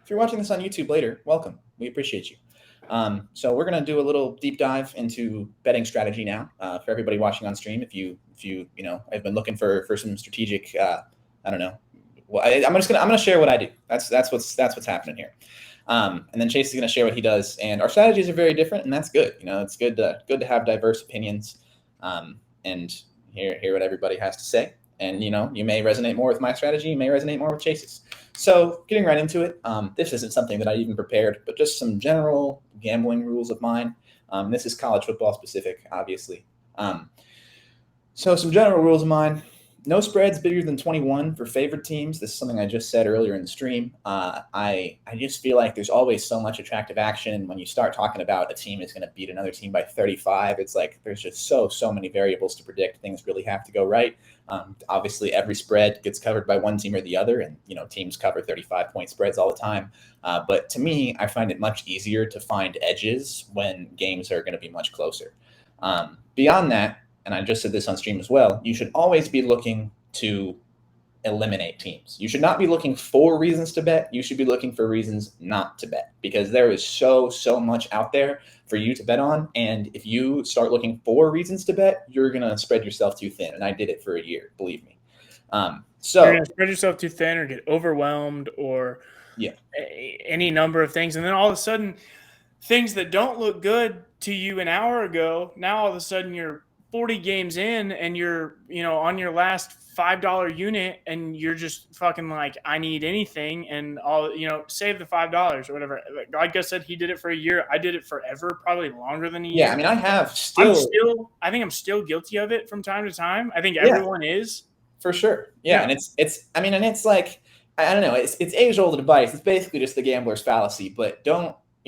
If you're watching this on YouTube later, welcome. We appreciate you. So we're going to do a little deep dive into betting strategy now for everybody watching on stream. If you I've been looking for some strategic. I don't know. Well, I'm gonna share what I do. That's what's happening here. And then Chase is going to share what he does, and our strategies are very different, and that's good. It's good to have diverse opinions, and hear what everybody has to say. And you may resonate more with my strategy, you may resonate more with Chase's. So getting right into it, this isn't something that I even prepared, but just some general gambling rules of mine. This is college football specific, obviously. So some general rules of mine. No spreads bigger than 21 for favored teams. This is something I just said earlier in the stream. I just feel like there's always so much attractive action. When you start talking about a team is going to beat another team by 35, it's like there's just so many variables to predict. Things really have to go right. Obviously, every spread gets covered by one team or the other, and teams cover 35-point spreads all the time. But to me, I find it much easier to find edges when games are going to be much closer. Beyond that, and I just said this on stream as well, you should always be looking to eliminate teams. You should not be looking for reasons to bet. You should be looking for reasons not to bet, because there is so much out there for you to bet on. And if you start looking for reasons to bet, you're going to spread yourself too thin. And I did it for a year, believe me. So you're going to spread yourself too thin or get overwhelmed or any number of things. And then all of a sudden, things that don't look good to you an hour ago, now all of a sudden you're 40 games in and you're, on your last $5 unit and you're just fucking like, I need anything. And save the $5 or whatever. Like Gus said, he did it for a year. I did it forever, probably longer than a year. Yeah. I mean, I think I'm still guilty of it from time to time. I think everyone is. For sure. Yeah. And it's like, I don't know, it's age old advice. It's basically just the gambler's fallacy, but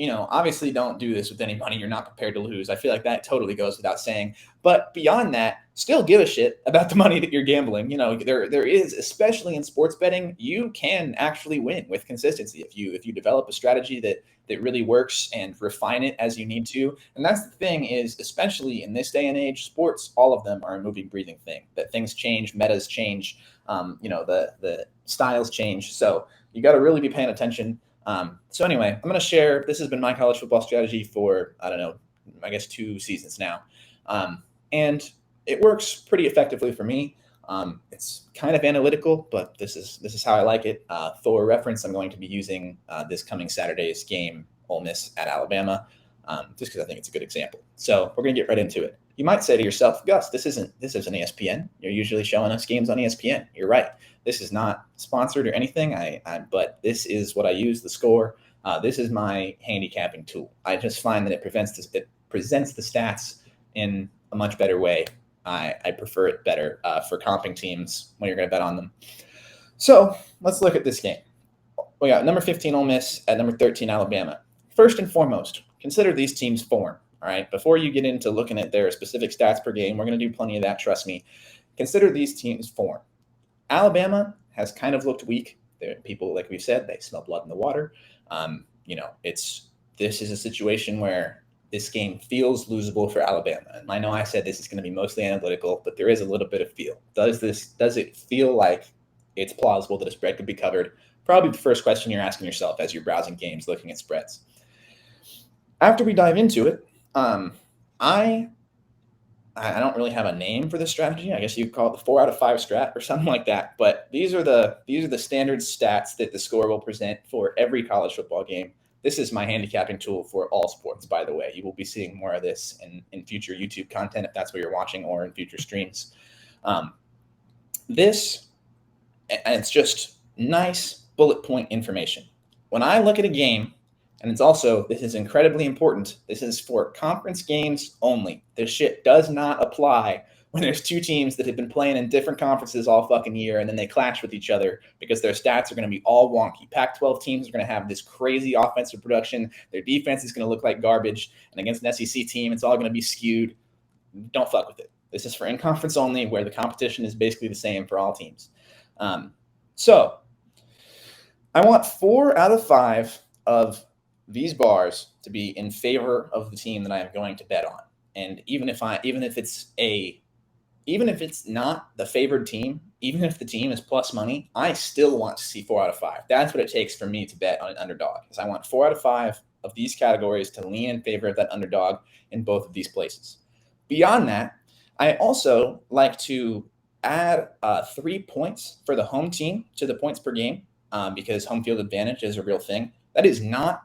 obviously don't do this with any money you're not prepared to lose. I feel like that totally goes without saying. But beyond that, still give a shit about the money that you're gambling. There is, especially in sports betting, you can actually win with consistency if you develop a strategy that really works and refine it as you need to. And that's the thing is, especially in this day and age, sports, all of them are a moving, breathing thing. That things change, metas change, the styles change. So you got to really be paying attention. So anyway, I'm going to share, this has been my college football strategy for, I don't know, I guess 2 seasons now. And it works pretty effectively for me. It's kind of analytical, but this is how I like it. For reference, I'm going to be using this coming Saturday's game, Ole Miss at Alabama, just because I think it's a good example. So we're going to get right into it. You might say to yourself, Gus, this isn't ESPN. You're usually showing us games on ESPN. You're right. This is not sponsored or anything. But this is what I use, the score. This is my handicapping tool. I just find that it presents the stats in a much better way. I prefer it better for comping teams when you're going to bet on them. So let's look at this game. We got number 15 Ole Miss at number 13 Alabama. First and foremost, consider these teams' form. All right, before you get into looking at their specific stats per game, we're going to do plenty of that, trust me. Consider these teams' form. Alabama has kind of looked weak. People, like we've said, they smell blood in the water. This is a situation where this game feels losable for Alabama. And I know I said this is going to be mostly analytical, but there is a little bit of feel. Does it feel like it's plausible that a spread could be covered? Probably the first question you're asking yourself as you're browsing games, looking at spreads. After we dive into it, I don't really have a name for this strategy. I guess you could call it the 4 out of 5 strat or something like that. But these are the standard stats that the score will present for every college football game. This is my handicapping tool for all sports, by the way. You will be seeing more of this in future YouTube content if that's what you're watching, or in future streams. It's just nice bullet point information. When I look at a game, and this is incredibly important, this is for conference games only. This shit does not apply when there's 2 teams that have been playing in different conferences all fucking year, and then they clash with each other because their stats are going to be all wonky. Pac-12 teams are going to have this crazy offensive production. Their defense is going to look like garbage, and against an SEC team, it's all going to be skewed. Don't fuck with it. This is for in-conference only, where the competition is basically the same for all teams. So I want 4 out of 5 of these bars to be in favor of the team that I am going to bet on. And even if it's not the favored team, even if the team is plus money, I still want to see 4 out of 5. That's what it takes for me to bet on an underdog, because I want 4 out of 5 of these categories to lean in favor of that underdog in both of these places. Beyond that, I also like to add 3 points for the home team to the points per game, because home field advantage is a real thing. That is not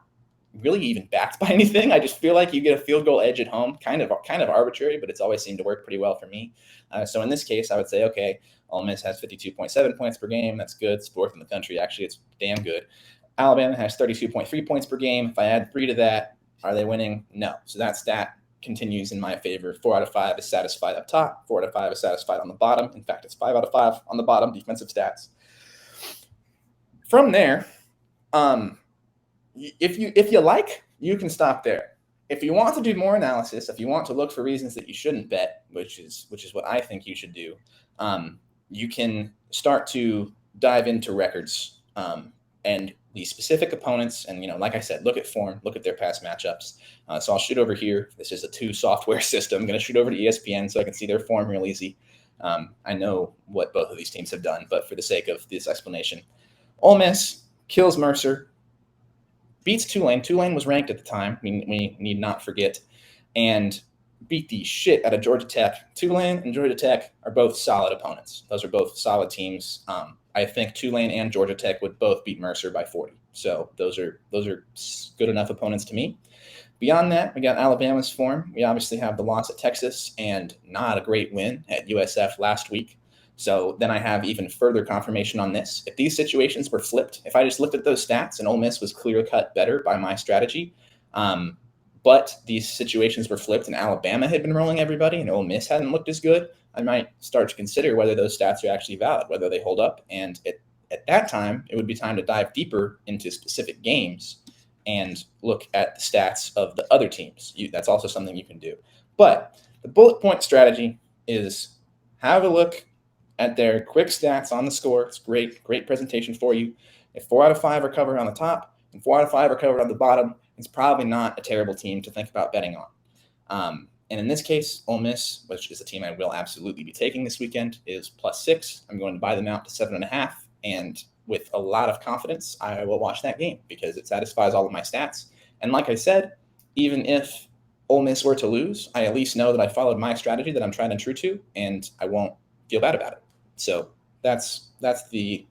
really even backed by anything. I just feel like you get a field goal edge at home, kind of arbitrary, but it's always seemed to work pretty well for me. So in this case, I would say, okay, Ole Miss has 52.7 points per game. That's good. It's fourth in the country. Actually, it's damn good. Alabama has 32.3 points per game. If I add 3 to that, are they winning? No. So that stat continues in my favor. 4 out of 5 is satisfied up top. 4 out of 5 is satisfied on the bottom. In fact, it's 5 out of 5 on the bottom, defensive stats. From there, if you like, you can stop there. If you want to do more analysis, if you want to look for reasons that you shouldn't bet, which is what I think you should do, you can start to dive into records and the specific opponents. And, like I said, look at form, look at their past matchups. So I'll shoot over here. This is a 2 software system. I'm going to shoot over to ESPN so I can see their form real easy. I know what both of these teams have done, but for the sake of this explanation, Ole Miss kills Mercer, beats Tulane. Tulane was ranked at the time. We need not forget, and beat the shit out of Georgia Tech. Tulane and Georgia Tech are both solid opponents. Those are both solid teams. I think Tulane and Georgia Tech would both beat Mercer by 40. So those are good enough opponents to me. Beyond that, we got Alabama's form. We obviously have the loss at Texas and not a great win at USF last week. So then I have even further confirmation on this. If these situations were flipped, if I just looked at those stats and Ole Miss was clear-cut better by my strategy, but these situations were flipped and Alabama had been rolling everybody and Ole Miss hadn't looked as good, I might start to consider whether those stats are actually valid, whether they hold up. And at that time, it would be time to dive deeper into specific games and look at the stats of the other teams. That's also something you can do. But the bullet point strategy is have a look at their quick stats on the score. It's great presentation for you. If 4 out of 5 are covered on the top and 4 out of 5 are covered on the bottom, it's probably not a terrible team to think about betting on. And in this case, Ole Miss, which is a team I will absolutely be taking this weekend, is +6. I'm going to buy them out to 7.5. And with a lot of confidence, I will watch that game because it satisfies all of my stats. And like I said, even if Ole Miss were to lose, I at least know that I followed my strategy that I'm trying and true to, and I won't feel bad about it. So that's the